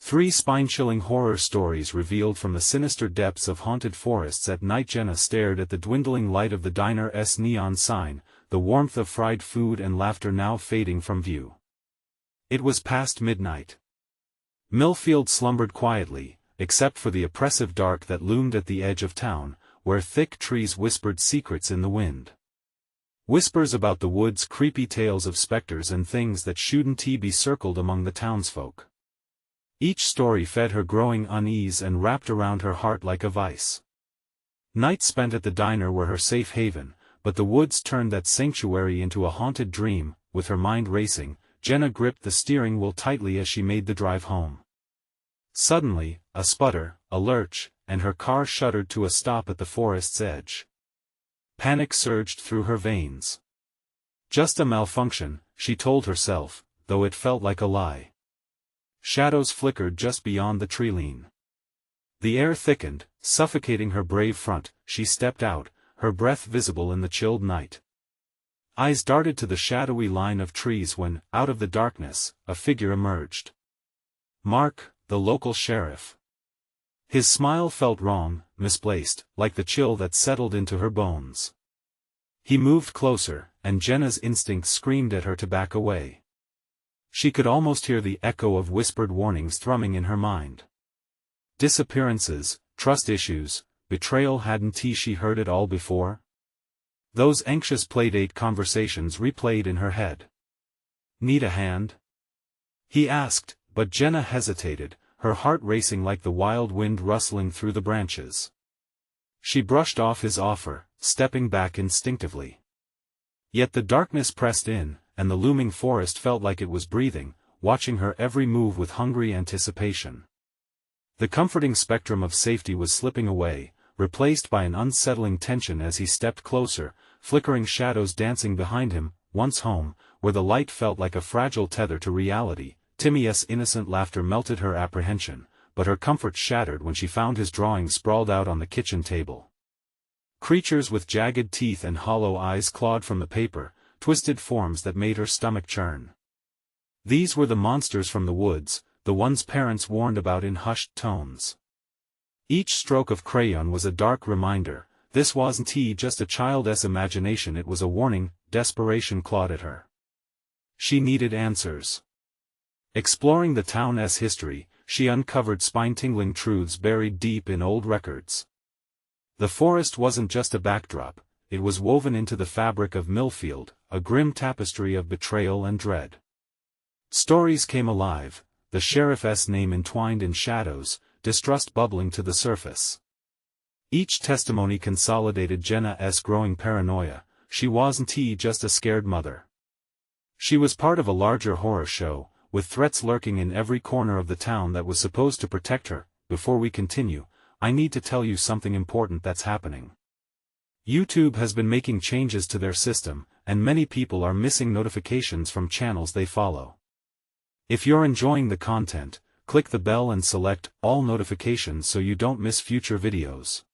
Three spine-chilling horror stories revealed from the sinister depths of haunted forests at night. Jenna stared at the dwindling light of the diner's neon sign, the warmth of fried food and laughter now fading from view. It was past midnight. Millfield slumbered quietly, except for the oppressive dark that loomed at the edge of town, where thick trees whispered secrets in the wind. Whispers about the woods, creepy tales of specters and things that shouldn't be circled among the townsfolk. Each story fed her growing unease and wrapped around her heart like a vice. Nights spent at the diner were her safe haven, but the woods turned that sanctuary into a haunted dream. With her mind racing, Jenna gripped the steering wheel tightly as she made the drive home. Suddenly, a sputter, a lurch, and her car shuddered to a stop at the forest's edge. Panic surged through her veins. Just a malfunction, she told herself, though it felt like a lie. Shadows flickered just beyond the tree-line. The air thickened, suffocating her brave front. She stepped out, her breath visible in the chilled night. Eyes darted to the shadowy line of trees when, out of the darkness, a figure emerged. Mark, the local sheriff. His smile felt wrong, misplaced, like the chill that settled into her bones. He moved closer, and Jenna's instincts screamed at her to back away. She could almost hear the echo of whispered warnings thrumming in her mind. Disappearances, trust issues, betrayal. Hadn't she heard it all before? Those anxious playdate conversations replayed in her head. Need a hand? He asked, but Jenna hesitated, her heart racing like the wild wind rustling through the branches. She brushed off his offer, stepping back instinctively. Yet the darkness pressed in, and the looming forest felt like it was breathing, watching her every move with hungry anticipation. The comforting spectrum of safety was slipping away, replaced by an unsettling tension as he stepped closer, flickering shadows dancing behind him. Once home, where the light felt like a fragile tether to reality, Timmy's innocent laughter melted her apprehension, but her comfort shattered when she found his drawings sprawled out on the kitchen table. Creatures with jagged teeth and hollow eyes clawed from the paper, twisted forms that made her stomach churn. These were the monsters from the woods, the ones parents warned about in hushed tones. Each stroke of crayon was a dark reminder. This wasn't just a child's imagination, it was a warning. Desperation clawed at her. She needed answers. Exploring the town's history, she uncovered spine-tingling truths buried deep in old records. The forest wasn't just a backdrop, it was woven into the fabric of Millfield, a grim tapestry of betrayal and dread. Stories came alive, the sheriff's name entwined in shadows, distrust bubbling to the surface. Each testimony consolidated Jenna's growing paranoia. She wasn't just a scared mother. She was part of a larger horror show, with threats lurking in every corner of the town that was supposed to protect her. Before we continue, I need to tell you something important that's happening. YouTube has been making changes to their system, and many people are missing notifications from channels they follow. If you're enjoying the content, click the bell and select all notifications so you don't miss future videos.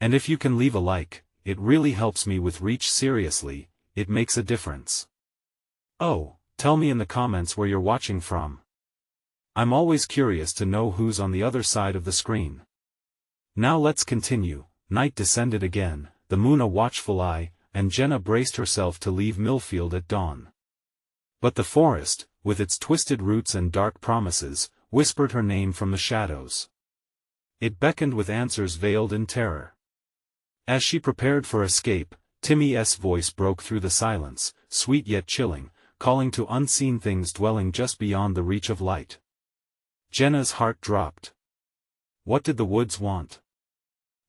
And if you can leave a like, it really helps me with reach. Seriously, it makes a difference. Oh, tell me in the comments where you're watching from. I'm always curious to know who's on the other side of the screen. Now let's continue. Night descended again, the moon a watchful eye, and Jenna braced herself to leave Millfield at dawn. But the forest, with its twisted roots and dark promises, whispered her name from the shadows. It beckoned with answers veiled in terror. As she prepared for escape, Timmy's voice broke through the silence, sweet yet chilling, calling to unseen things dwelling just beyond the reach of light. Jenna's heart dropped. What did the woods want?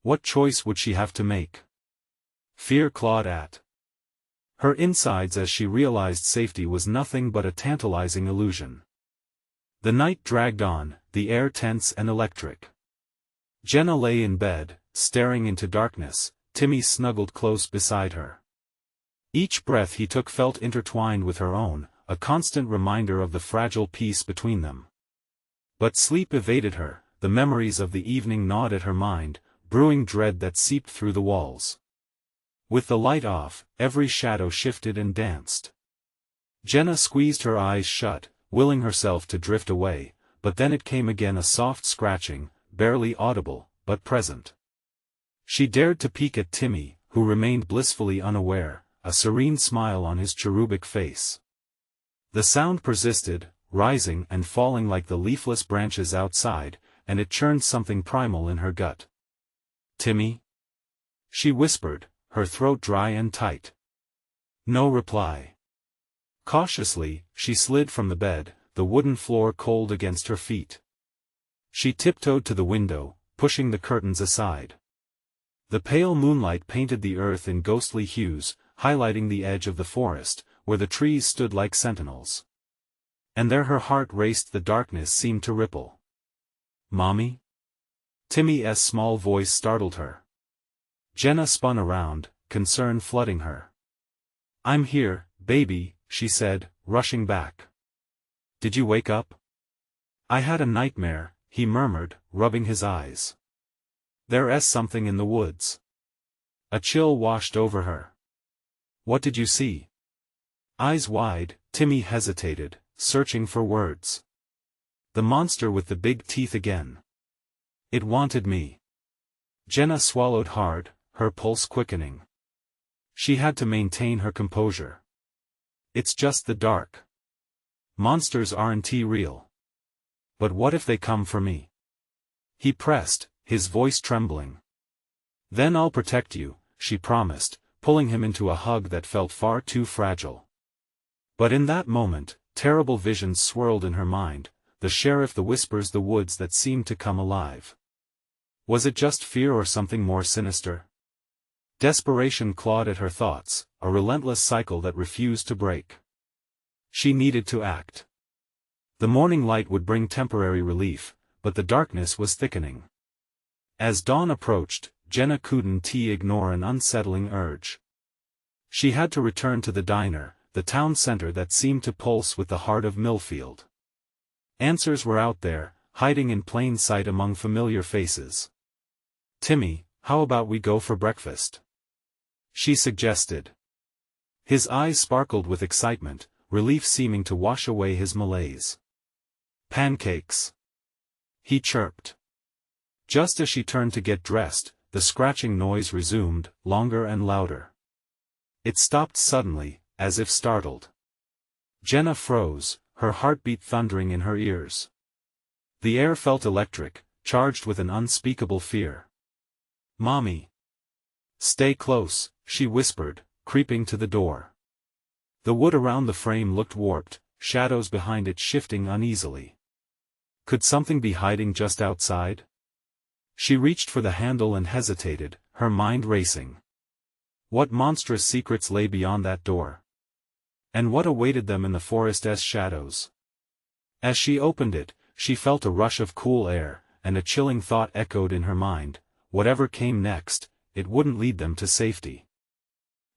What choice would she have to make? Fear clawed at her insides as she realized safety was nothing but a tantalizing illusion. The night dragged on, the air tense and electric. Jenna lay in bed, staring into darkness. Timmy snuggled close beside her. Each breath he took felt intertwined with her own, a constant reminder of the fragile peace between them. But sleep evaded her, the memories of the evening gnawed at her mind, brewing dread that seeped through the walls. With the light off, every shadow shifted and danced. Jenna squeezed her eyes shut, willing herself to drift away, but then it came again, a soft scratching, barely audible, but present. She dared to peek at Timmy, who remained blissfully unaware, a serene smile on his cherubic face. The sound persisted, rising and falling like the leafless branches outside, and it churned something primal in her gut. "Timmy?" she whispered, her throat dry and tight. No reply. Cautiously, she slid from the bed, the wooden floor cold against her feet. She tiptoed to the window, pushing the curtains aside. The pale moonlight painted the earth in ghostly hues, highlighting the edge of the forest, where the trees stood like sentinels. And there her heart raced, the darkness seemed to ripple. "Mommy?" Timmy's small voice startled her. Jenna spun around, concern flooding her. "I'm here, baby," she said, rushing back. "Did you wake up?" "I had a nightmare," he murmured, rubbing his eyes. "There's something in the woods." A chill washed over her. "What did you see?" Eyes wide, Timmy hesitated, searching for words. "The monster with the big teeth again. It wanted me." Jenna swallowed hard, her pulse quickening. She had to maintain her composure. "It's just the dark. Monsters aren't real. But what if they come for me?" He pressed, his voice trembling. "Then I'll protect you," she promised, pulling him into a hug that felt far too fragile. But in that moment, terrible visions swirled in her mind, the sheriff, the whispers, the woods that seemed to come alive. Was it just fear or something more sinister? Desperation clawed at her thoughts, a relentless cycle that refused to break. She needed to act. The morning light would bring temporary relief, but the darkness was thickening. As dawn approached, Jenna couldn't ignore an unsettling urge. She had to return to the diner, the town center that seemed to pulse with the heart of Millfield. Answers were out there, hiding in plain sight among familiar faces. "Timmy, how about we go for breakfast?" she suggested. His eyes sparkled with excitement, relief seeming to wash away his malaise. "Pancakes," he chirped. Just as she turned to get dressed, the scratching noise resumed, longer and louder. It stopped suddenly, as if startled. Jenna froze, her heartbeat thundering in her ears. The air felt electric, charged with an unspeakable fear. "Mommy." "Stay close," she whispered, creeping to the door. The wood around the frame looked warped, shadows behind it shifting uneasily. Could something be hiding just outside? She reached for the handle and hesitated, her mind racing. What monstrous secrets lay beyond that door? And what awaited them in the forest's shadows? As she opened it, she felt a rush of cool air, and a chilling thought echoed in her mind: whatever came next, it wouldn't lead them to safety.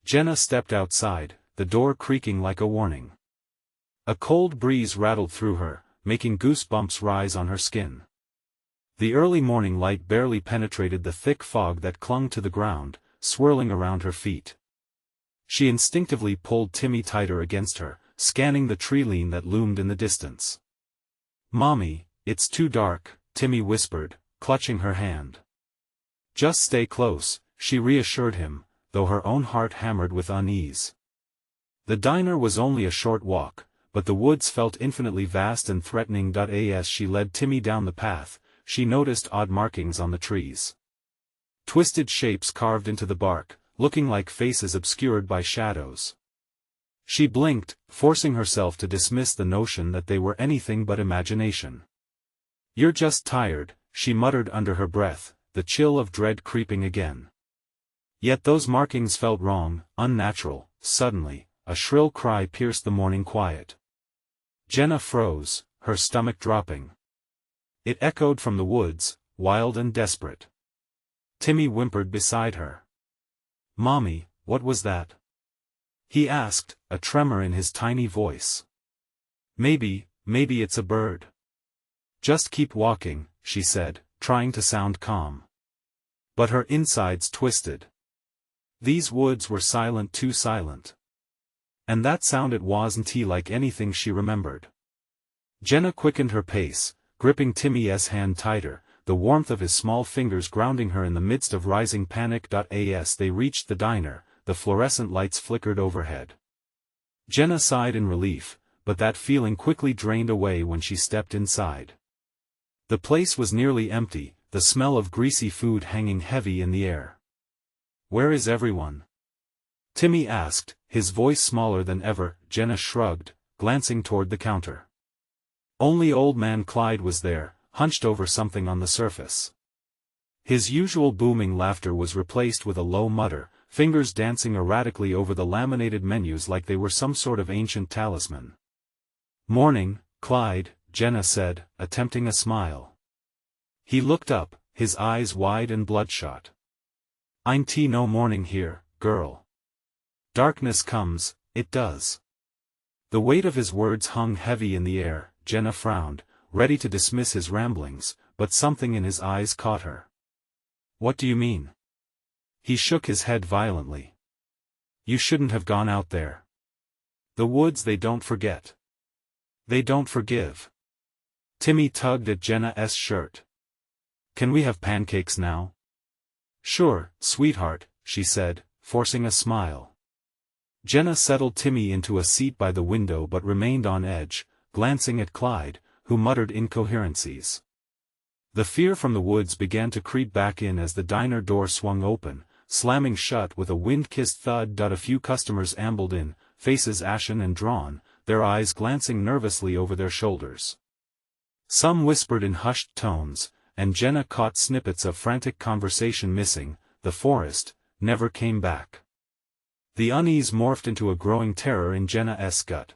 Jenna stepped outside, the door creaking like a warning. A cold breeze rattled through her, making goosebumps rise on her skin. The early morning light barely penetrated the thick fog that clung to the ground, swirling around her feet. She instinctively pulled Timmy tighter against her, scanning the tree line that loomed in the distance. "Mommy, it's too dark," Timmy whispered, clutching her hand. "Just stay close," she reassured him, though her own heart hammered with unease. The diner was only a short walk, but the woods felt infinitely vast and threatening. As she led Timmy down the path, she noticed odd markings on the trees. Twisted shapes carved into the bark, looking like faces obscured by shadows. She blinked, forcing herself to dismiss the notion that they were anything but imagination. "You're just tired," she muttered under her breath, the chill of dread creeping again. Yet those markings felt wrong, unnatural. Suddenly, a shrill cry pierced the morning quiet. Jenna froze, her stomach dropping. It echoed from the woods, wild and desperate. Timmy whimpered beside her. "Mommy, what was that?" he asked, a tremor in his tiny voice. Maybe it's a bird." "Just keep walking," she said, trying to sound calm. But her insides twisted. These woods were silent, too silent. And that sound, it wasn't like anything she remembered. Jenna quickened her pace, gripping Timmy's hand tighter, the warmth of his small fingers grounding her in the midst of rising panic. As they reached the diner, the fluorescent lights flickered overhead. Jenna sighed in relief, but that feeling quickly drained away when she stepped inside. The place was nearly empty, the smell of greasy food hanging heavy in the air. "Where is everyone?" Timmy asked, his voice smaller than ever. Jenna shrugged, glancing toward the counter. Only old man Clyde was there, hunched over something on the surface. His usual booming laughter was replaced with a low mutter, fingers dancing erratically over the laminated menus like they were some sort of ancient talisman. "Morning, Clyde," Jenna said, attempting a smile. He looked up, his eyes wide and bloodshot. "Ain't no morning here, girl. Darkness comes, it does." The weight of his words hung heavy in the air. Jenna frowned, ready to dismiss his ramblings, but something in his eyes caught her. "What do you mean?" He shook his head violently. "You shouldn't have gone out there. The woods, they don't forget. They don't forgive." Timmy tugged at Jenna's shirt. "Can we have pancakes now?" "Sure, sweetheart," she said, forcing a smile. Jenna settled Timmy into a seat by the window but remained on edge, glancing at Clyde, who muttered incoherencies. The fear from the woods began to creep back in as the diner door swung open, slamming shut with a wind-kissed thud. A few customers ambled in, faces ashen and drawn, their eyes glancing nervously over their shoulders. Some whispered in hushed tones, and Jenna caught snippets of frantic conversation. "Missing, the forest, never came back." The unease morphed into a growing terror in Jenna's gut.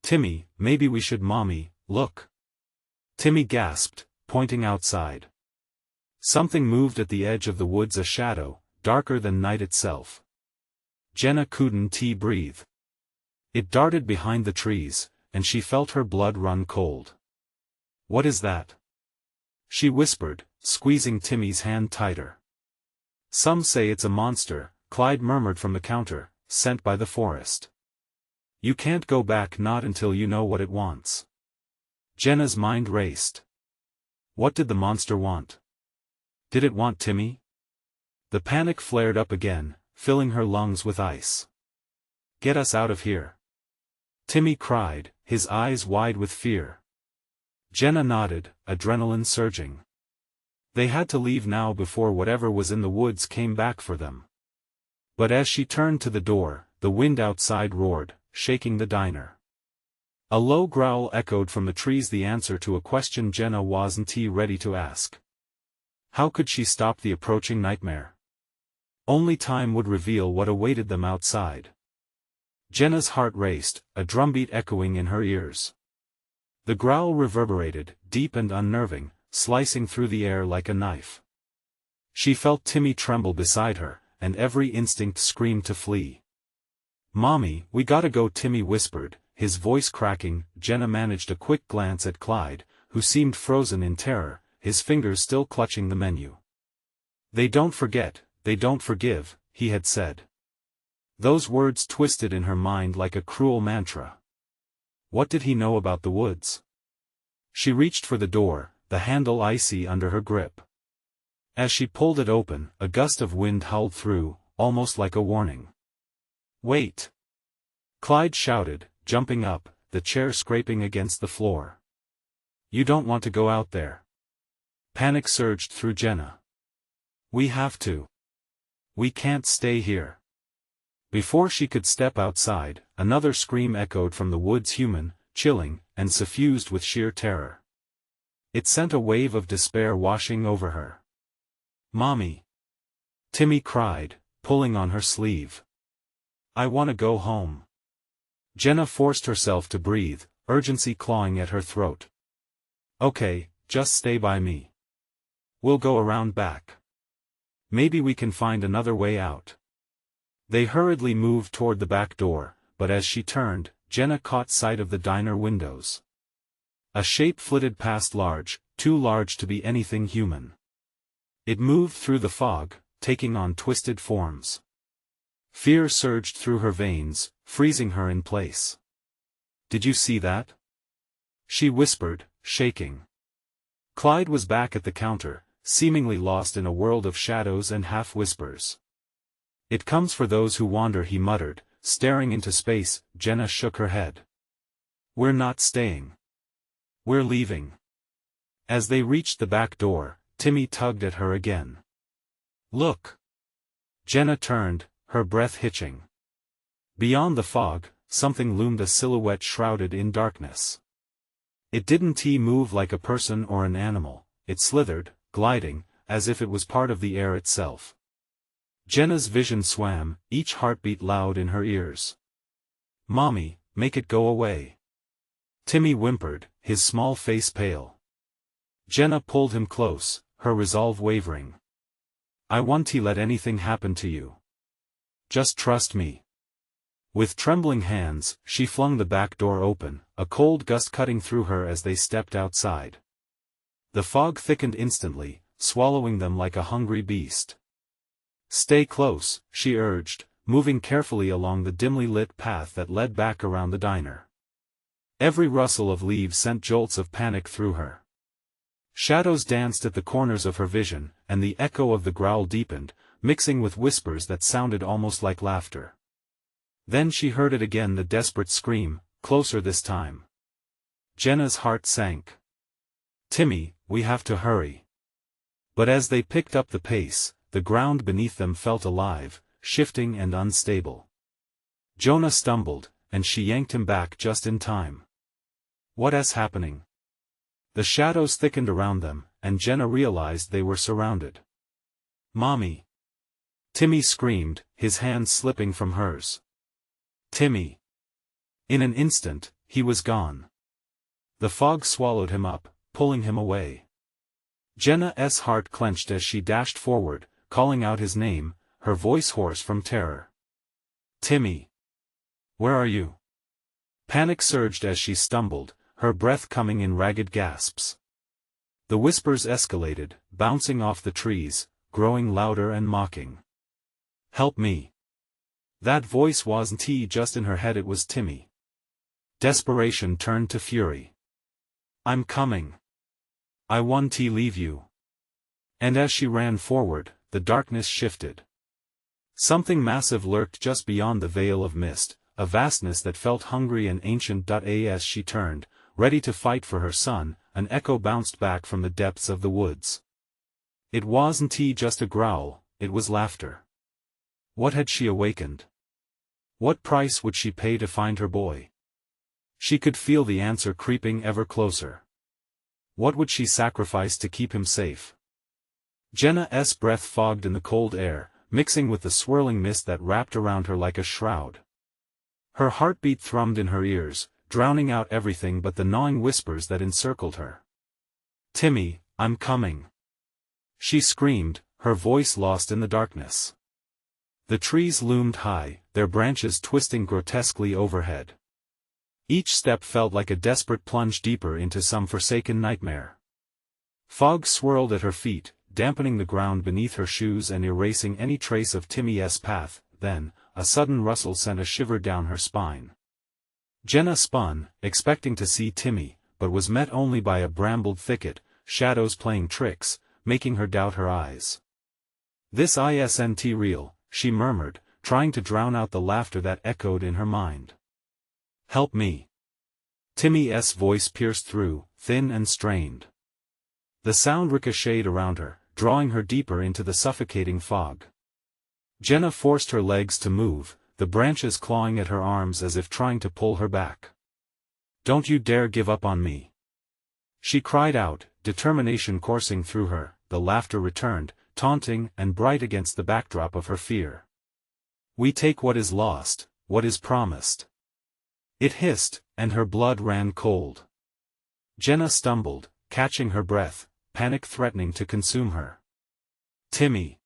"Timmy, maybe we should. Mommy, look." Timmy gasped, pointing outside. Something moved at the edge of the woods, a shadow, darker than night itself. Jenna couldn't breathe. It darted behind the trees, and she felt her blood run cold. "What is that?" she whispered, squeezing Timmy's hand tighter. "Some say it's a monster," Clyde murmured from the counter, "sent by the forest. You can't go back, not until you know what it wants." Jenna's mind raced. What did the monster want? Did it want Timmy? The panic flared up again, filling her lungs with ice. "Get us out of here!" Timmy cried, his eyes wide with fear. Jenna nodded, adrenaline surging. They had to leave now before whatever was in the woods came back for them. But as she turned to the door, the wind outside roared, shaking the diner. A low growl echoed from the trees, the answer to a question Jenna wasn't ready to ask. How could she stop the approaching nightmare? Only time would reveal what awaited them outside. Jenna's heart raced, a drumbeat echoing in her ears. The growl reverberated, deep and unnerving, slicing through the air like a knife. She felt Timmy tremble beside her, and every instinct screamed to flee. "Mommy, we gotta go," Timmy whispered, his voice cracking. Jenna managed a quick glance at Clyde, who seemed frozen in terror, his fingers still clutching the menu. "They don't forget, they don't forgive," he had said. Those words twisted in her mind like a cruel mantra. What did he know about the woods? She reached for the door, the handle icy under her grip. As she pulled it open, a gust of wind howled through, almost like a warning. "Wait!" Clyde shouted, jumping up, the chair scraping against the floor. "You don't want to go out there." Panic surged through Jenna. "We have to. We can't stay here." Before she could step outside, another scream echoed from the woods, human, chilling, and suffused with sheer terror. It sent a wave of despair washing over her. "Mommy!" Timmy cried, pulling on her sleeve. "I want to go home." Jenna forced herself to breathe, urgency clawing at her throat. "Okay, just stay by me. We'll go around back. Maybe we can find another way out." They hurriedly moved toward the back door, but as she turned, Jenna caught sight of the diner windows. A shape flitted past, large, too large to be anything human. It moved through the fog, taking on twisted forms. Fear surged through her veins, freezing her in place. "Did you see that?" she whispered, shaking. Clyde was back at the counter, seemingly lost in a world of shadows and half-whispers. "It comes for those who wander," he muttered, staring into space. Jenna shook her head. "We're not staying. We're leaving." As they reached the back door, Timmy tugged at her again. "Look!" Jenna turned, her breath hitching. Beyond the fog, something loomed, a silhouette shrouded in darkness. It didn't move like a person or an animal, it slithered, gliding, as if it was part of the air itself. Jenna's vision swam, each heartbeat loud in her ears. "Mommy, make it go away." Timmy whimpered, his small face pale. Jenna pulled him close, her resolve wavering. "I won't let anything happen to you. Just trust me." With trembling hands, she flung the back door open, a cold gust cutting through her as they stepped outside. The fog thickened instantly, swallowing them like a hungry beast. "Stay close," she urged, moving carefully along the dimly lit path that led back around the diner. Every rustle of leaves sent jolts of panic through her. Shadows danced at the corners of her vision, and the echo of the growl deepened, mixing with whispers that sounded almost like laughter. Then she heard it again, the desperate scream, closer this time. Jenna's heart sank. "Timmy, we have to hurry." But as they picked up the pace, the ground beneath them felt alive, shifting and unstable. Jonah stumbled, and she yanked him back just in time. "What is happening?" The shadows thickened around them, and Jenna realized they were surrounded. "Mommy!" Timmy screamed, his hands slipping from hers. "Timmy!" In an instant, he was gone. The fog swallowed him up, pulling him away. Jenna's heart clenched as she dashed forward, calling out his name, her voice hoarse from terror. "Timmy! Where are you?" Panic surged as she stumbled, her breath coming in ragged gasps. The whispers escalated, bouncing off the trees, growing louder and mocking. "Help me!" That voice wasn't just in her head, it was Timmy. Desperation turned to fury. "I'm coming. I won't leave you." And as she ran forward, the darkness shifted. Something massive lurked just beyond the veil of mist, a vastness that felt hungry and ancient. As she turned, ready to fight for her son, an echo bounced back from the depths of the woods. It wasn't just a growl, it was laughter. What had she awakened? What price would she pay to find her boy? She could feel the answer creeping ever closer. What would she sacrifice to keep him safe? Jenna's breath fogged in the cold air, mixing with the swirling mist that wrapped around her like a shroud. Her heartbeat thrummed in her ears, drowning out everything but the gnawing whispers that encircled her. "Timmy, I'm coming!" She screamed, her voice lost in the darkness. The trees loomed high, their branches twisting grotesquely overhead. Each step felt like a desperate plunge deeper into some forsaken nightmare. Fog swirled at her feet, dampening the ground beneath her shoes and erasing any trace of Timmy's path. Then, a sudden rustle sent a shiver down her spine. Jenna spun, expecting to see Timmy, but was met only by a brambled thicket, shadows playing tricks, making her doubt her eyes. "This isn't real," she murmured, trying to drown out the laughter that echoed in her mind. "Help me." Timmy's voice pierced through, thin and strained. The sound ricocheted around her, drawing her deeper into the suffocating fog. Jenna forced her legs to move, the branches clawing at her arms as if trying to pull her back. "Don't you dare give up on me!" She cried out, determination coursing through her. The laughter returned, taunting and bright against the backdrop of her fear. "We take what is lost, what is promised." It hissed, and her blood ran cold. Jenna stumbled, catching her breath, panic threatening to consume her. "Timmy!"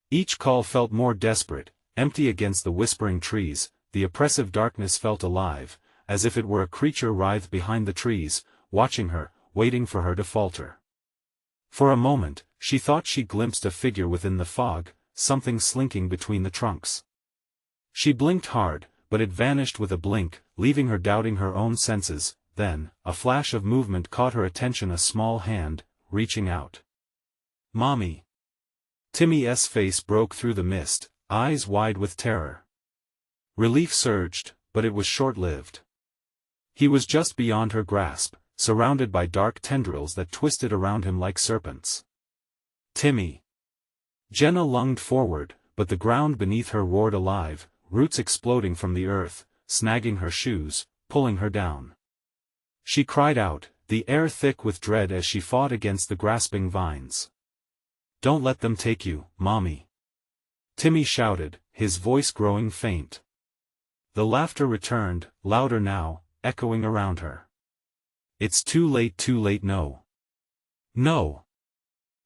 Each call felt more desperate, empty against the whispering trees. The oppressive darkness felt alive, as if it were a creature writhed behind the trees, watching her, waiting for her to falter. For a moment, she thought she glimpsed a figure within the fog, something slinking between the trunks. She blinked hard, but it vanished with a blink, leaving her doubting her own senses. then, a flash of movement caught her attention, a small hand, reaching out. "Mommy!" Timmy's face broke through the mist, eyes wide with terror. Relief surged, but it was short-lived. He was just beyond her grasp, surrounded by dark tendrils that twisted around him like serpents. "Timmy!" Jenna lunged forward, but the ground beneath her roared alive, roots exploding from the earth, snagging her shoes, pulling her down. She cried out, the air thick with dread as she fought against the grasping vines. "Don't let them take you, Mommy!" Timmy shouted, his voice growing faint. The laughter returned, louder now, echoing around her. "It's too late, no. No!"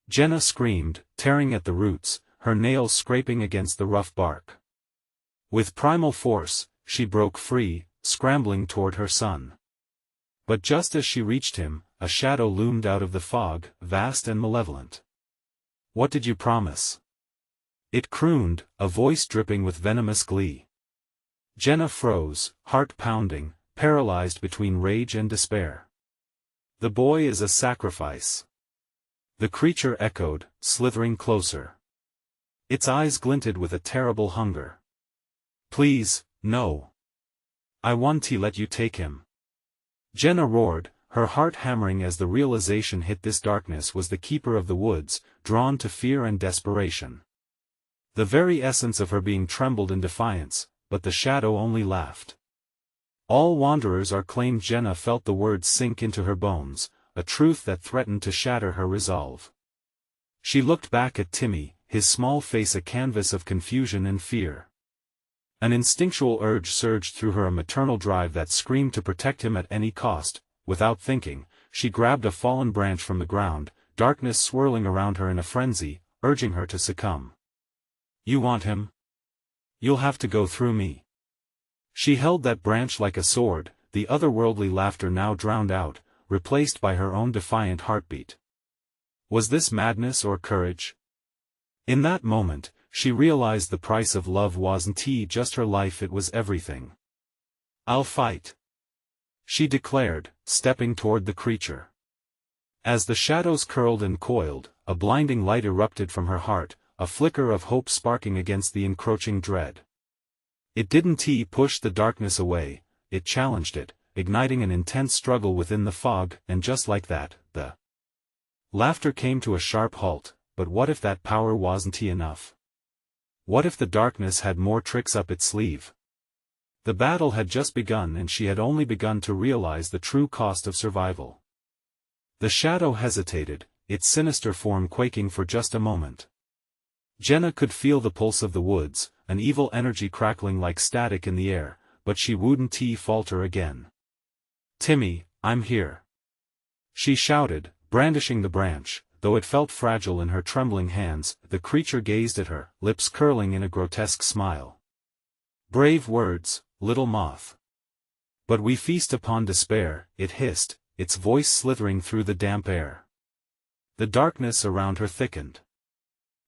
Jenna screamed, tearing at the roots, her nails scraping against the rough bark. With primal force, she broke free, scrambling toward her son. But just as she reached him, a shadow loomed out of the fog, vast and malevolent. "What did you promise?" It crooned, a voice dripping with venomous glee. Jenna froze, heart pounding, paralyzed between rage and despair. "The boy is a sacrifice." The creature echoed, slithering closer. Its eyes glinted with a terrible hunger. "Please, no. I want to let you take him." Jenna roared, her heart hammering as the realization hit this darkness was the keeper of the woods, drawn to fear and desperation. The very essence of her being trembled in defiance, but the shadow only laughed. "All wanderers are claimed." Jenna felt the words sink into her bones, a truth that threatened to shatter her resolve. She looked back at Timmy, his small face a canvas of confusion and fear. An instinctual urge surged through her, a maternal drive that screamed to protect him at any cost. Without thinking, she grabbed a fallen branch from the ground, darkness swirling around her in a frenzy, urging her to succumb. "You want him? You'll have to go through me." She held that branch like a sword, the otherworldly laughter now drowned out, replaced by her own defiant heartbeat. Was this madness or courage? In that moment, she realized the price of love wasn't just her life, it was everything. "I'll fight," she declared, stepping toward the creature. As the shadows curled and coiled, a blinding light erupted from her heart, a flicker of hope sparking against the encroaching dread. It didn't push the darkness away, it challenged it, igniting an intense struggle within the fog, and just like that, the laughter came to a sharp halt. But what if that power wasn't enough? What if the darkness had more tricks up its sleeve? The battle had just begun, and she had only begun to realize the true cost of survival. The shadow hesitated, its sinister form quaking for just a moment. Jenna could feel the pulse of the woods, an evil energy crackling like static in the air, but she wouldn't falter again. "Timmy, I'm here," she shouted, brandishing the branch. Though it felt fragile in her trembling hands, the creature gazed at her, lips curling in a grotesque smile. "Brave words, little moth. But we feast upon despair," it hissed, its voice slithering through the damp air. The darkness around her thickened.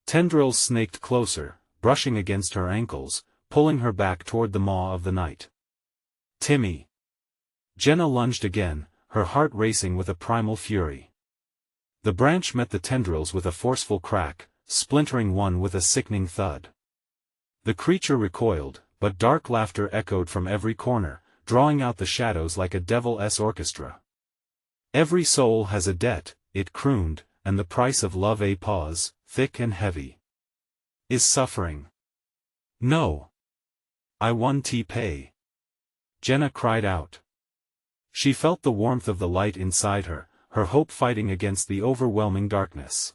Tendrils snaked closer, brushing against her ankles, pulling her back toward the maw of the night. "Timmy!" Jenna lunged again, her heart racing with a primal fury. The branch met the tendrils with a forceful crack, splintering one with a sickening thud. The creature recoiled, but dark laughter echoed from every corner, drawing out the shadows like a devil's orchestra. "Every soul has a debt," it crooned, "and the price of love, a pause, thick and heavy, is suffering." "No. I want to pay," Jenna cried out. She felt the warmth of the light inside her, her hope fighting against the overwhelming darkness.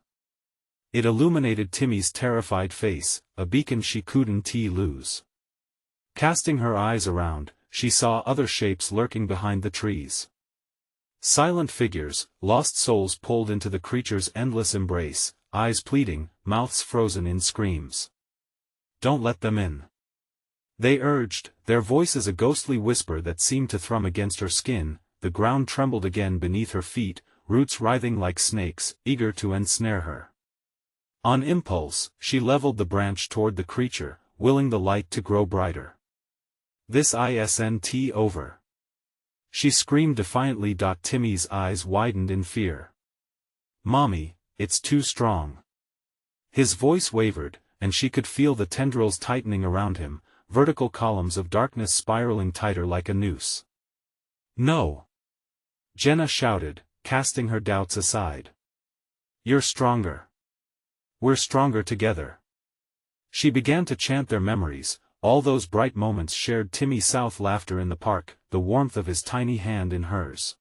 It illuminated Timmy's terrified face, a beacon she couldn't lose. Casting her eyes around, she saw other shapes lurking behind the trees. Silent figures, lost souls pulled into the creature's endless embrace, eyes pleading, mouths frozen in screams. "Don't let them in," they urged, their voices a ghostly whisper that seemed to thrum against her skin. The ground trembled again beneath her feet, roots writhing like snakes, eager to ensnare her. On impulse, she leveled the branch toward the creature, willing the light to grow brighter. "This isn't over," she screamed defiantly. Timmy's eyes widened in fear. "Mommy, it's too strong." His voice wavered, and she could feel the tendrils tightening around him, vertical columns of darkness spiraling tighter like a noose. "No!" Jenna shouted, casting her doubts aside. "You're stronger. We're stronger together." She began to chant their memories, all those bright moments shared. Timmy South laughter in the park, the warmth of his tiny hand in hers.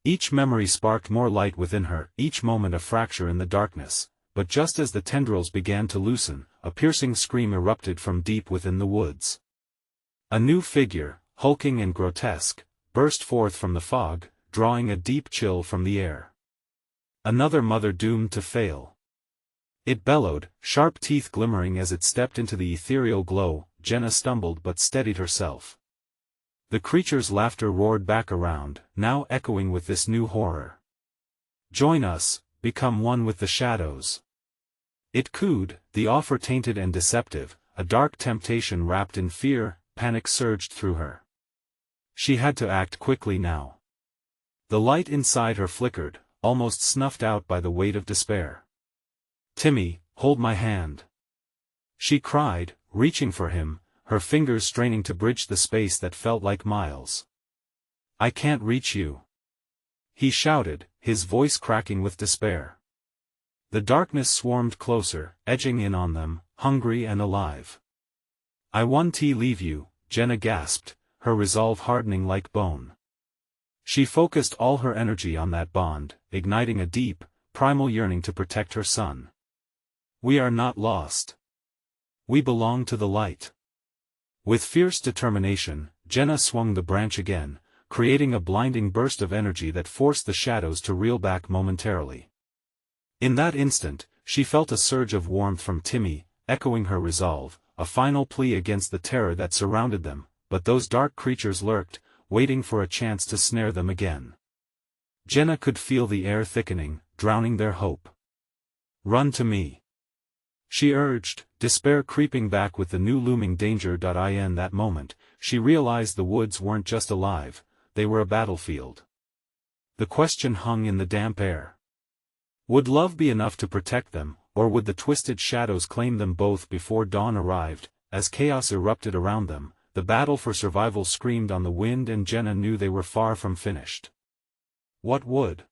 Each memory sparked more light within her, each moment a fracture in the darkness, but just as the tendrils began to loosen, a piercing scream erupted from deep within the woods. A new figure, hulking and grotesque, burst forth from the fog, drawing a deep chill from the air. Another mother doomed to fail. It bellowed, sharp teeth glimmering as it stepped into the ethereal glow. Jenna stumbled but steadied herself. The creature's laughter roared back around, now echoing with this new horror. "Join us, become one with the shadows." It cooed, the offer tainted and deceptive, a dark temptation wrapped in fear. Panic surged through her. She had to act quickly now. The light inside her flickered, almost snuffed out by the weight of despair. "Timmy, hold my hand," she cried, reaching for him, her fingers straining to bridge the space that felt like miles. "I can't reach you," he shouted, his voice cracking with despair. The darkness swarmed closer, edging in on them, hungry and alive. "I won't leave you," Jenna gasped, her resolve hardening like bone. She focused all her energy on that bond, igniting a deep, primal yearning to protect her son. "We are not lost. We belong to the light." With fierce determination, Jenna swung the branch again, creating a blinding burst of energy that forced the shadows to reel back momentarily. In that instant, she felt a surge of warmth from Timmy, echoing her resolve, a final plea against the terror that surrounded them, but those dark creatures lurked, waiting for a chance to snare them again. Jenna could feel the air thickening, drowning their hope. "Run to me," she urged, despair creeping back with the new looming danger. In that moment, she realized the woods weren't just alive, they were a battlefield. The question hung in the damp air. Would love be enough to protect them, or would the twisted shadows claim them both before dawn arrived? As chaos erupted around them, the battle for survival screamed on the wind, and Jenna knew they were far from finished. What would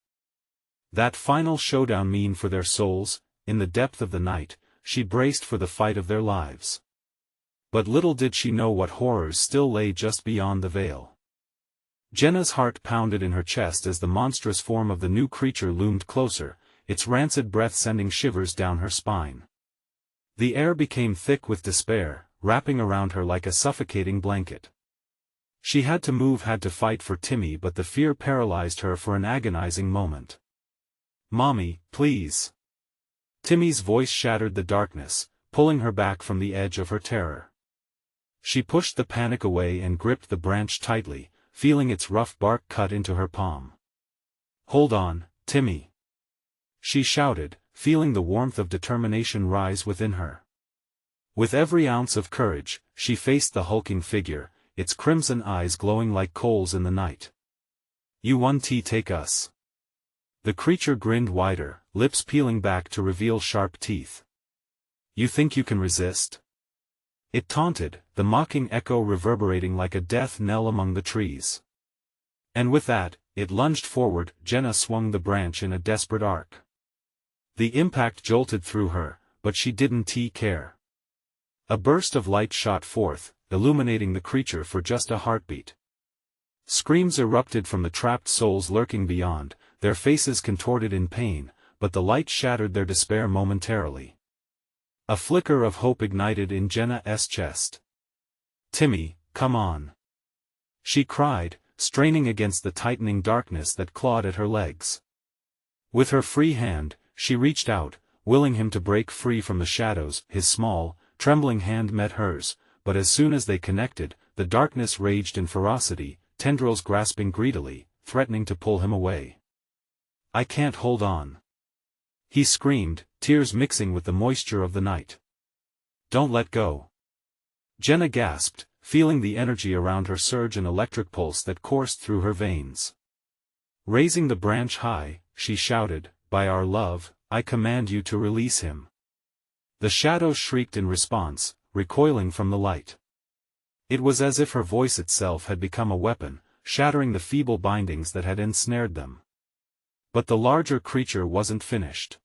that final showdown mean for their souls? In the depth of the night, she braced for the fight of their lives. But little did she know what horrors still lay just beyond the veil. Jenna's heart pounded in her chest as the monstrous form of the new creature loomed closer, its rancid breath sending shivers down her spine. The air became thick with despair, wrapping around her like a suffocating blanket. She had to move, had to fight for Timmy, but the fear paralyzed her for an agonizing moment. "Mommy, please." Timmy's voice shattered the darkness, pulling her back from the edge of her terror. She pushed the panic away and gripped the branch tightly, feeling its rough bark cut into her palm. "Hold on, Timmy," she shouted, feeling the warmth of determination rise within her. With every ounce of courage, she faced the hulking figure, its crimson eyes glowing like coals in the night. "You won't take us." The creature grinned wider, lips peeling back to reveal sharp teeth. "You think you can resist?" it taunted, the mocking echo reverberating like a death knell among the trees. And with that, it lunged forward. Jenna swung the branch in a desperate arc. The impact jolted through her, but she didn't care. A burst of light shot forth, illuminating the creature for just a heartbeat. Screams erupted from the trapped souls lurking beyond, their faces contorted in pain, but the light shattered their despair momentarily. A flicker of hope ignited in Jenna's chest. "Timmy, come on," she cried, straining against the tightening darkness that clawed at her legs. With her free hand, she reached out, willing him to break free from the shadows. His small, trembling hand met hers, but as soon as they connected, the darkness raged in ferocity, tendrils grasping greedily, threatening to pull him away. "I can't hold on," he screamed, tears mixing with the moisture of the night. "Don't let go." Jenna gasped, feeling the energy around her surge, an electric pulse that coursed through her veins. Raising the branch high, she shouted, "By our love, I command you to release him." The shadows shrieked in response, recoiling from the light. It was as if her voice itself had become a weapon, shattering the feeble bindings that had ensnared them. But the larger creature wasn't finished.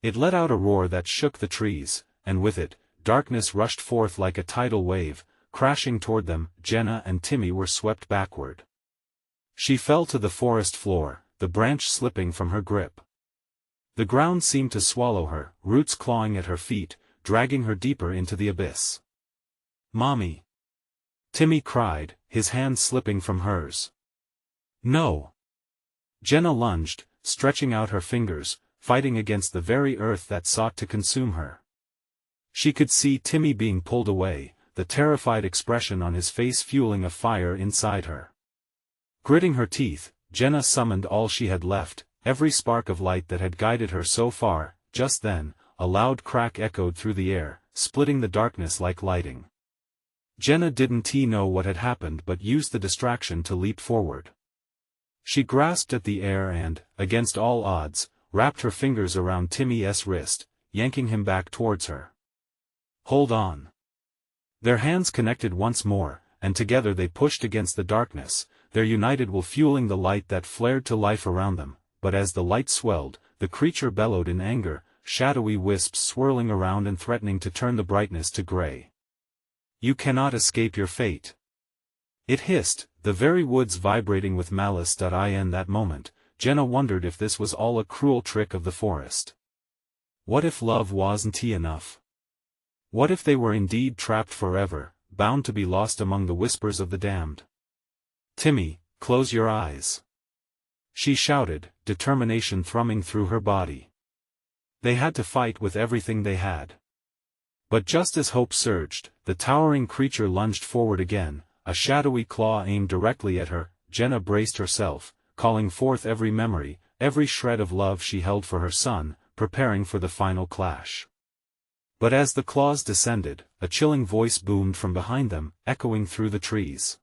It let out a roar that shook the trees, and with it, darkness rushed forth like a tidal wave, crashing toward them. Jenna and Timmy were swept backward. She fell to the forest floor, the branch slipping from her grip. The ground seemed to swallow her, roots clawing at her feet, dragging her deeper into the abyss. "Mommy!" Timmy cried, his hand slipping from hers. "No!" Jenna lunged, stretching out her fingers, fighting against the very earth that sought to consume her. She could see Timmy being pulled away, the terrified expression on his face fueling a fire inside her. Gritting her teeth, Jenna summoned all she had left, every spark of light that had guided her so far. Just then, a loud crack echoed through the air, splitting the darkness like lightning. Jenna didn't know what had happened but used the distraction to leap forward. She grasped at the air and, against all odds, wrapped her fingers around Timmy's wrist, yanking him back towards her. "Hold on." Their hands connected once more, and together they pushed against the darkness, their united will fueling the light that flared to life around them. But as the light swelled, the creature bellowed in anger, shadowy wisps swirling around and threatening to turn the brightness to gray. "You cannot escape your fate," it hissed, the very woods vibrating with malice. In that moment, Jenna wondered if this was all a cruel trick of the forest. What if love wasn't enough? What if they were indeed trapped forever, bound to be lost among the whispers of the damned? "Timmy, close your eyes," she shouted, determination thrumming through her body. They had to fight with everything they had. But just as hope surged, the towering creature lunged forward again, a shadowy claw aimed directly at her. Jenna braced herself, calling forth every memory, every shred of love she held for her son, preparing for the final clash. But as the claws descended, a chilling voice boomed from behind them, echoing through the trees.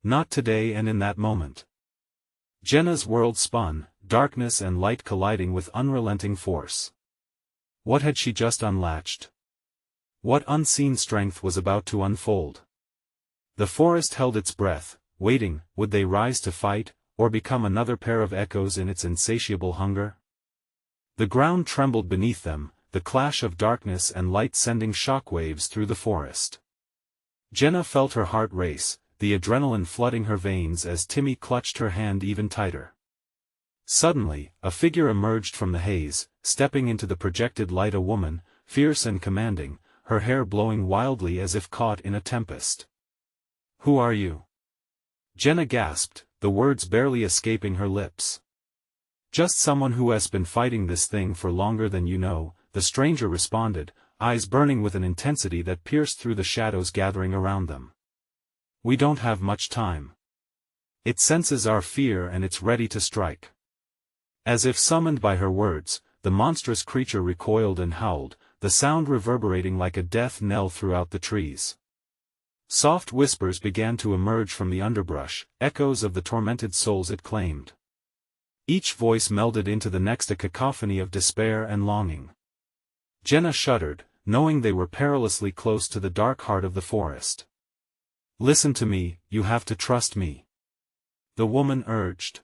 "Not today." And in that moment, Jenna's world spun, darkness and light colliding with unrelenting force. What had she just unlatched? What unseen strength was about to unfold? The forest held its breath, waiting. Would they rise to fight, or become another pair of echoes in its insatiable hunger? The ground trembled beneath them, the clash of darkness and light sending shockwaves through the forest. Jenna felt her heart race, the adrenaline flooding her veins as Timmy clutched her hand even tighter. Suddenly, a figure emerged from the haze, stepping into the projected light, a woman, fierce and commanding, her hair blowing wildly as if caught in a tempest. "Who are you?" Jenna gasped, the words barely escaping her lips. "Just someone who has been fighting this thing for longer than you know," the stranger responded, eyes burning with an intensity that pierced through the shadows gathering around them. "We don't have much time. It senses our fear and it's ready to strike." As if summoned by her words, the monstrous creature recoiled and howled, the sound reverberating like a death knell throughout the trees. Soft whispers began to emerge from the underbrush, echoes of the tormented souls it claimed. Each voice melded into the next, a cacophony of despair and longing. Jenna shuddered, knowing they were perilously close to the dark heart of the forest. "Listen to me, you have to trust me," the woman urged.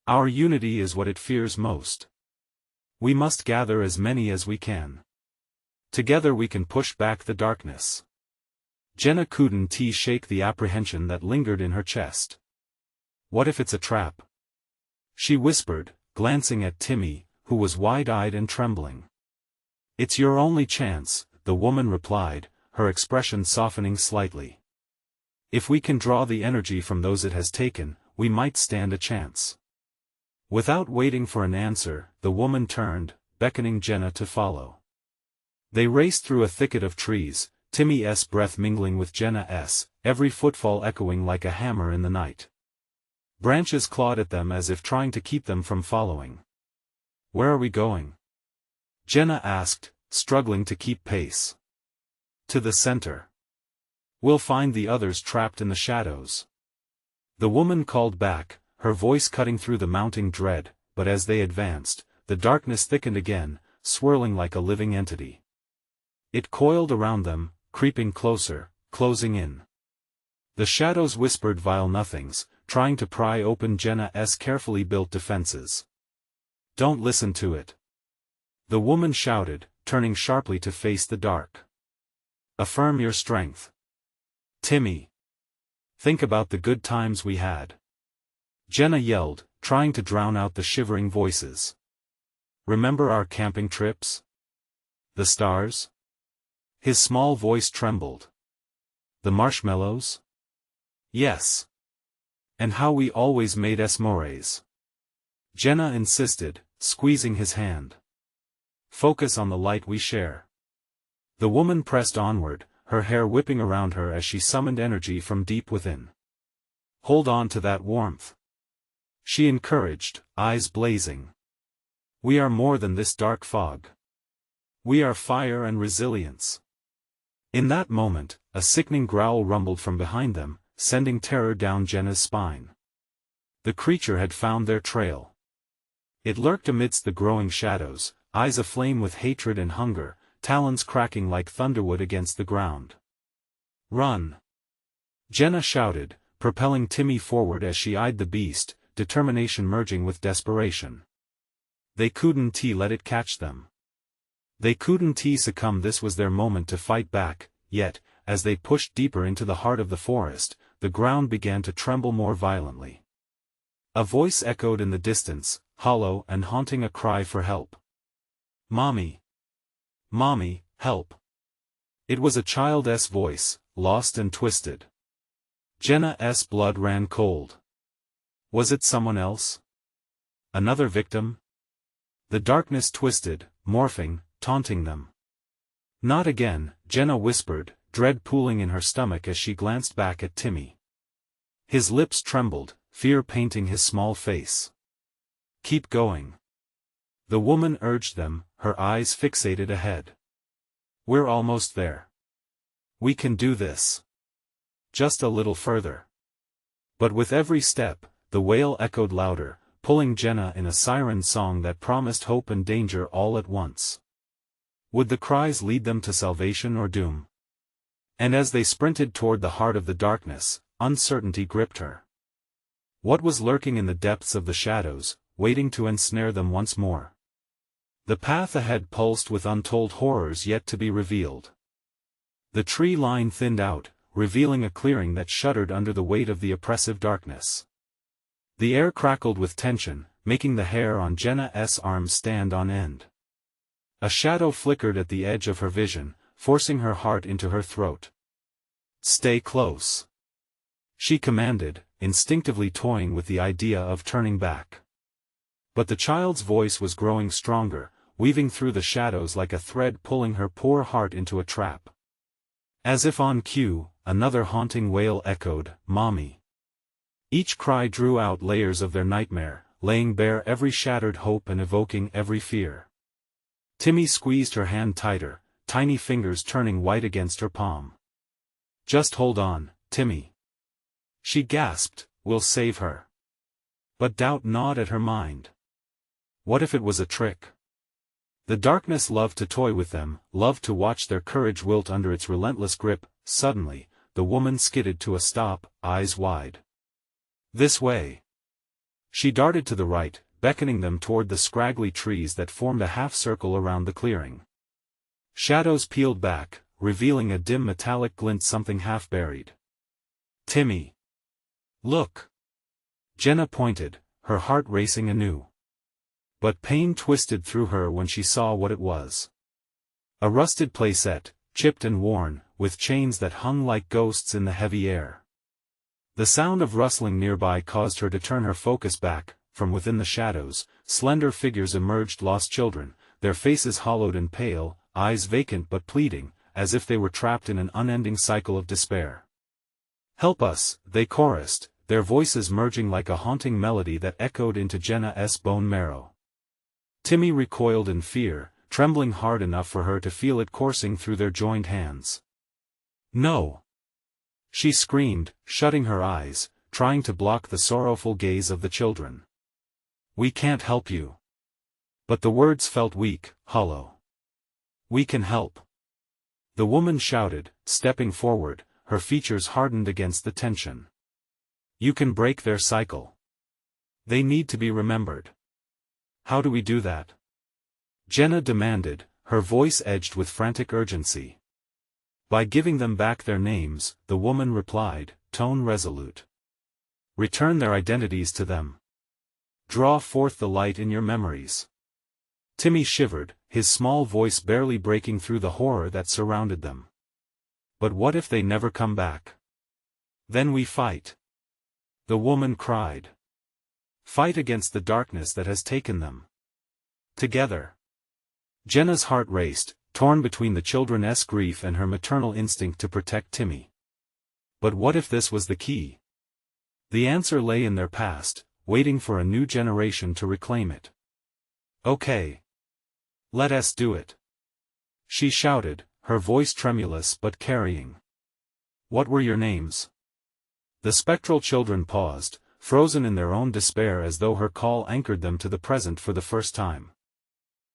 "Our unity is what it fears most. We must gather as many as we can. Together we can push back the darkness." Jenna couldn't shake the apprehension that lingered in her chest. "What if it's a trap?" she whispered, glancing at Timmy, who was wide-eyed and trembling. "It's your only chance," the woman replied, her expression softening slightly. "If we can draw the energy from those it has taken, we might stand a chance." Without waiting for an answer, the woman turned, beckoning Jenna to follow. They raced through a thicket of trees, Timmy's breath mingling with Jenna's, every footfall echoing like a hammer in the night. Branches clawed at them as if trying to keep them from following. "Where are we going?" Jenna asked, struggling to keep pace. "To the center. We'll find the others trapped in the shadows. The woman called back, her voice cutting through the mounting dread, but as they advanced, the darkness thickened again, swirling like a living entity. It coiled around them, creeping closer, closing in. The shadows whispered vile nothings, trying to pry open Jenna's carefully built defenses. Don't listen to it. The woman shouted, turning sharply to face the dark. Affirm your strength. Timmy. Think about the good times we had. Jenna yelled, trying to drown out the shivering voices. Remember our camping trips? The stars? His small voice trembled. The marshmallows? Yes. And how we always made s'mores. Jenna insisted, squeezing his hand. Focus on the light we share. The woman pressed onward, her hair whipping around her as she summoned energy from deep within. Hold on to that warmth. She encouraged, eyes blazing. We are more than this dark fog. We are fire and resilience. In that moment, a sickening growl rumbled from behind them, sending terror down Jenna's spine. The creature had found their trail. It lurked amidst the growing shadows, eyes aflame with hatred and hunger, talons cracking like thunderwood against the ground. Run! Jenna shouted, propelling Timmy forward as she eyed the beast, determination merging with desperation. They couldn't let it catch them. They couldn't succumb. This was their moment to fight back, yet, as they pushed deeper into the heart of the forest, the ground began to tremble more violently. A voice echoed in the distance, hollow and haunting, a cry for help. Mommy! Mommy, help! It was a child's voice, lost and twisted. Jenna's blood ran cold. Was it someone else? Another victim? The darkness twisted, morphing, taunting them. Not again, Jenna whispered, dread pooling in her stomach as she glanced back at Timmy. His lips trembled, fear painting his small face. Keep going. The woman urged them, her eyes fixated ahead. We're almost there. We can do this. Just a little further. But with every step, the wail echoed louder, pulling Jenna in a siren song that promised hope and danger all at once. Would the cries lead them to salvation or doom? And as they sprinted toward the heart of the darkness, uncertainty gripped her. What was lurking in the depths of the shadows, waiting to ensnare them once more? The path ahead pulsed with untold horrors yet to be revealed. The tree line thinned out, revealing a clearing that shuddered under the weight of the oppressive darkness. The air crackled with tension, making the hair on Jenna's arms stand on end. A shadow flickered at the edge of her vision, forcing her heart into her throat. Stay close. She commanded, instinctively toying with the idea of turning back. But the child's voice was growing stronger, weaving through the shadows like a thread, pulling her poor heart into a trap. As if on cue, another haunting wail echoed, Mommy. Each cry drew out layers of their nightmare, laying bare every shattered hope and evoking every fear. Timmy squeezed her hand tighter, tiny fingers turning white against her palm. Just hold on, Timmy. She gasped, we'll save her. But doubt gnawed at her mind. What if it was a trick? The darkness loved to toy with them, loved to watch their courage wilt under its relentless grip. Suddenly, the woman skidded to a stop, eyes wide. This way. She darted to the right, beckoning them toward the scraggly trees that formed a half-circle around the clearing. Shadows peeled back, revealing a dim metallic glint, something half-buried. Timmy. Look. Jenna pointed, her heart racing anew. But pain twisted through her when she saw what it was. A rusted playset, chipped and worn, with chains that hung like ghosts in the heavy air. The sound of rustling nearby caused her to turn her focus back. From within the shadows, slender figures emerged, lost children, their faces hollowed and pale, eyes vacant but pleading, as if they were trapped in an unending cycle of despair. Help us, they chorused, their voices merging like a haunting melody that echoed into Jenna's bone marrow. Timmy recoiled in fear, trembling hard enough for her to feel it coursing through their joined hands. No! She screamed, shutting her eyes, trying to block the sorrowful gaze of the children. "We can't help you." But the words felt weak, hollow. "We can help," the woman shouted, stepping forward, her features hardened against the tension. "You can break their cycle. They need to be remembered." "How do we do that?" Jenna demanded, her voice edged with frantic urgency. "By giving them back their names," the woman replied, tone resolute. "Return their identities to them. Draw forth the light in your memories." Timmy shivered, his small voice barely breaking through the horror that surrounded them. "But what if they never come back? Then we fight," the woman cried. "Fight against the darkness that has taken them. Together." Jenna's heart raced, torn between the children's grief and her maternal instinct to protect Timmy. But what if this was the key? The answer lay in their past, waiting for a new generation to reclaim it. "Okay. Let us do it," she shouted, her voice tremulous but carrying. "What were your names?" The spectral children paused, frozen in their own despair as though her call anchored them to the present for the first time.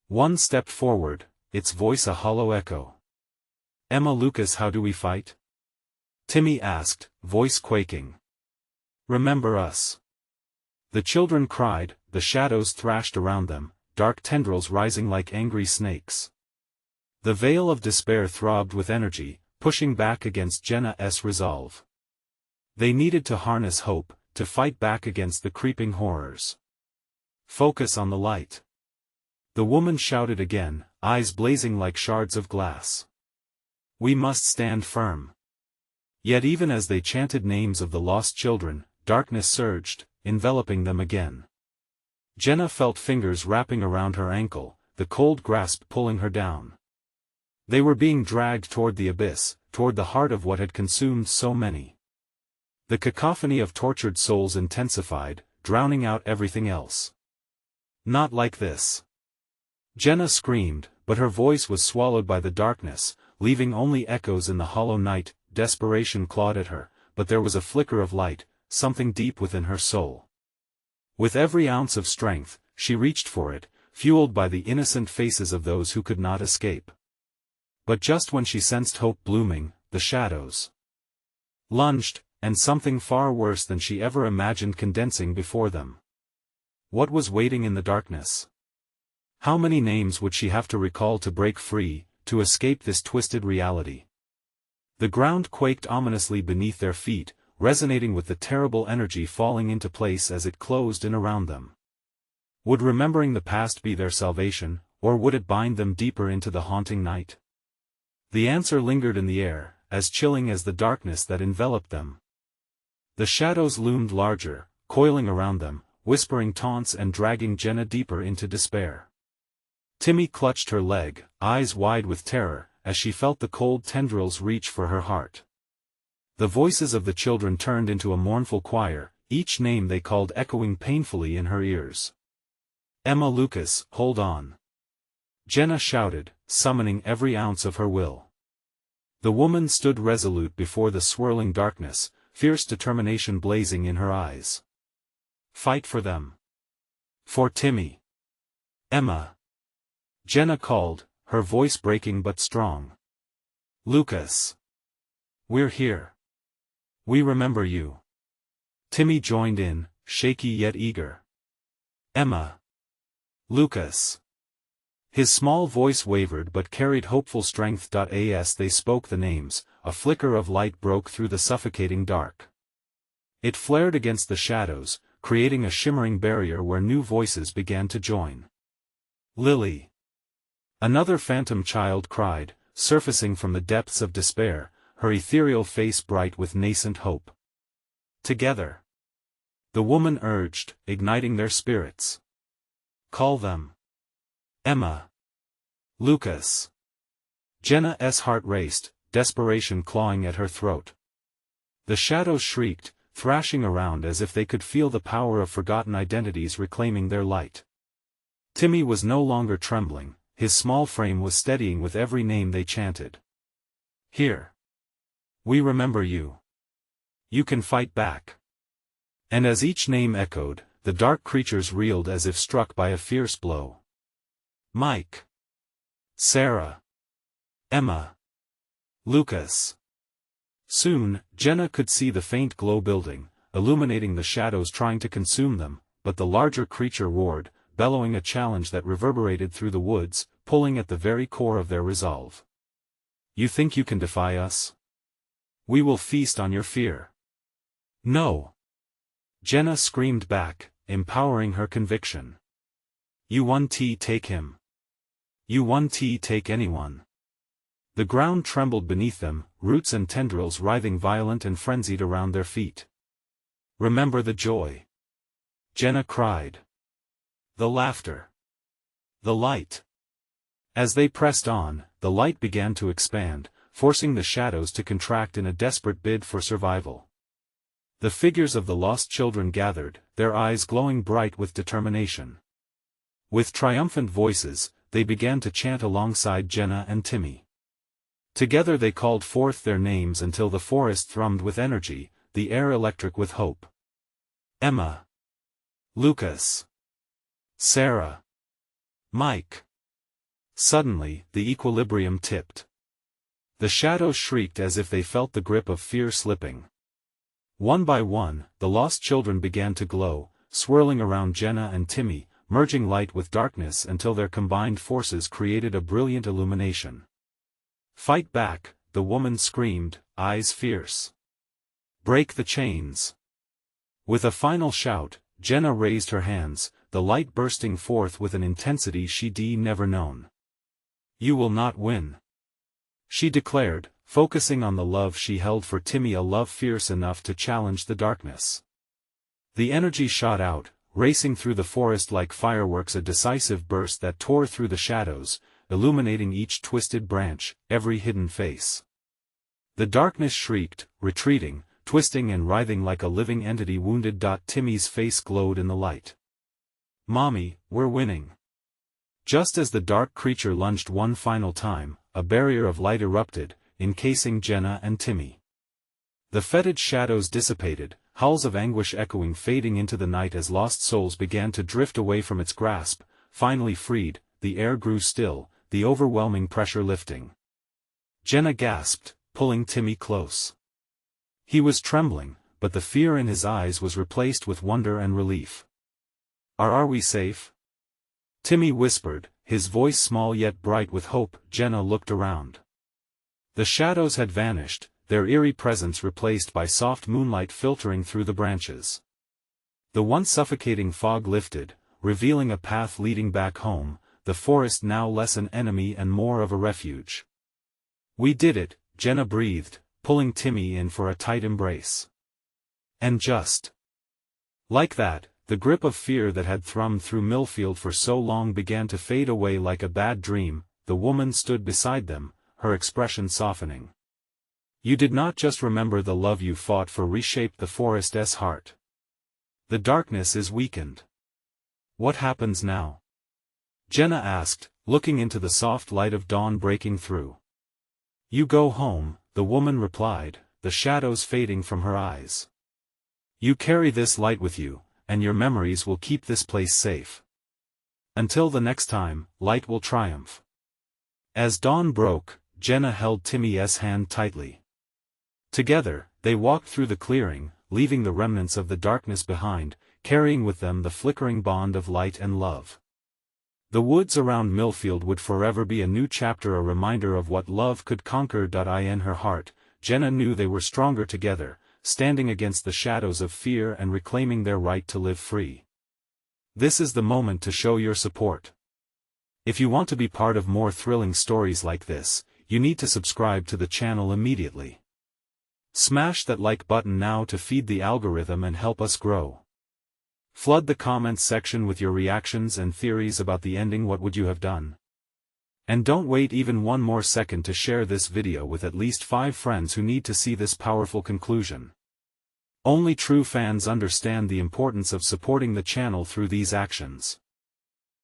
One stepped forward, its voice a hollow echo. "Emma Lucas, how do we fight?" Timmy asked, voice quaking. "Remember us." The children cried, the shadows thrashed around them, dark tendrils rising like angry snakes. The veil of despair throbbed with energy, pushing back against Jenna's resolve. They needed to harness hope, to fight back against the creeping horrors. "Focus on the light," the woman shouted again, eyes blazing like shards of glass. "We must stand firm." Yet even as they chanted names of the lost children, darkness surged, enveloping them again. Jenna felt fingers wrapping around her ankle, the cold grasp pulling her down. They were being dragged toward the abyss, toward the heart of what had consumed so many. The cacophony of tortured souls intensified, drowning out everything else. "Not like this!" Jenna screamed, but her voice was swallowed by the darkness, leaving only echoes in the hollow night. Desperation clawed at her, but there was a flicker of light, something deep within her soul. With every ounce of strength, she reached for it, fueled by the innocent faces of those who could not escape. But just when she sensed hope blooming, the shadows lunged, and something far worse than she ever imagined condensing before them. What was waiting in the darkness? How many names would she have to recall to break free, to escape this twisted reality? The ground quaked ominously beneath their feet, resonating with the terrible energy falling into place as it closed in around them. Would remembering the past be their salvation, or would it bind them deeper into the haunting night? The answer lingered in the air, as chilling as the darkness that enveloped them. The shadows loomed larger, coiling around them, whispering taunts and dragging Jenna deeper into despair. Timmy clutched her leg, eyes wide with terror, as she felt the cold tendrils reach for her heart. The voices of the children turned into a mournful choir, each name they called echoing painfully in her ears. "Emma Lucas, hold on!" Jenna shouted, summoning every ounce of her will. The woman stood resolute before the swirling darkness, fierce determination blazing in her eyes. "Fight for them. For Timmy. Emma." Jenna called, her voice breaking but strong. "Lucas. We're here. We remember you." Timmy joined in, shaky yet eager. "Emma. Lucas." His small voice wavered but carried hopeful strength. As they spoke the names, a flicker of light broke through the suffocating dark. It flared against the shadows, creating a shimmering barrier where new voices began to join. "Lily." Another phantom child cried, surfacing from the depths of despair, her ethereal face bright with nascent hope. "Together," the woman urged, igniting their spirits. "Call them. Emma. Lucas." Jenna's heart raced, desperation clawing at her throat. The shadows shrieked, thrashing around as if they could feel the power of forgotten identities reclaiming their light. Timmy was no longer trembling, his small frame was steadying with every name they chanted. "Here. We remember you. You can fight back. And as each name echoed, the dark creatures reeled as if struck by a fierce blow. Mike. Sarah. Emma. Lucas. Soon, Jenna could see the faint glow building, illuminating the shadows trying to consume them, but the larger creature roared, bellowing a challenge that reverberated through the woods, pulling at the very core of their resolve. You think you can defy us? We will feast on your fear. No. Jenna screamed back, empowering her conviction. You want to take him. You want to take anyone. The ground trembled beneath them, roots and tendrils writhing violent and frenzied around their feet. Remember the joy. Jenna cried. The laughter. The light. As they pressed on, the light began to expand, forcing the shadows to contract in a desperate bid for survival. The figures of the lost children gathered, their eyes glowing bright with determination. With triumphant voices, they began to chant alongside Jenna and Timmy. Together they called forth their names until the forest thrummed with energy, the air electric with hope. Emma. Lucas. Sarah. Mike. Suddenly, the equilibrium tipped. The shadows shrieked as if they felt the grip of fear slipping. One by one, the lost children began to glow, swirling around Jenna and Timmy, merging light with darkness until their combined forces created a brilliant illumination. Fight back, the woman screamed, eyes fierce. Break the chains. With a final shout, Jenna raised her hands, the light bursting forth with an intensity she'd never known. You will not win. She declared, focusing on the love she held for Timmy, a love fierce enough to challenge the darkness. The energy shot out, racing through the forest like fireworks, a decisive burst that tore through the shadows, illuminating each twisted branch, every hidden face. The darkness shrieked, retreating, twisting and writhing like a living entity wounded. Timmy's face glowed in the light. Mommy, we're winning. Just as the dark creature lunged one final time, a barrier of light erupted, encasing Jenna and Timmy. The fetid shadows dissipated, howls of anguish echoing, fading into the night as lost souls began to drift away from its grasp. Finally freed, the air grew still, the overwhelming pressure lifting. Jenna gasped, pulling Timmy close. He was trembling, but the fear in his eyes was replaced with wonder and relief. Are we safe? Timmy whispered, his voice small yet bright with hope. Jenna looked around. The shadows had vanished, their eerie presence replaced by soft moonlight filtering through the branches. The once suffocating fog lifted, revealing a path leading back home, the forest now less an enemy and more of a refuge. We did it, Jenna breathed, pulling Timmy in for a tight embrace. And just like that, the grip of fear that had thrummed through Millfield for so long began to fade away like a bad dream. The woman stood beside them, her expression softening. You did not just remember the love you fought for reshaped the forest's heart. The darkness is weakened. What happens now? Jenna asked, looking into the soft light of dawn breaking through. You go home, the woman replied, the shadows fading from her eyes. You carry this light with you, and your memories will keep this place safe. Until the next time, light will triumph. As dawn broke, Jenna held Timmy's hand tightly. Together, they walked through the clearing, leaving the remnants of the darkness behind, carrying with them the flickering bond of light and love. The woods around Millfield would forever be a new chapter, a reminder of what love could conquer. In her heart, Jenna knew they were stronger together, standing against the shadows of fear and reclaiming their right to live free. This is the moment to show your support. If you want to be part of more thrilling stories like this, you need to subscribe to the channel immediately. Smash that like button now to feed the algorithm and help us grow. Flood the comments section with your reactions and theories about the ending. What would you have done? And don't wait even one more second to share this video with at least 5 friends who need to see this powerful conclusion. Only true fans understand the importance of supporting the channel through these actions.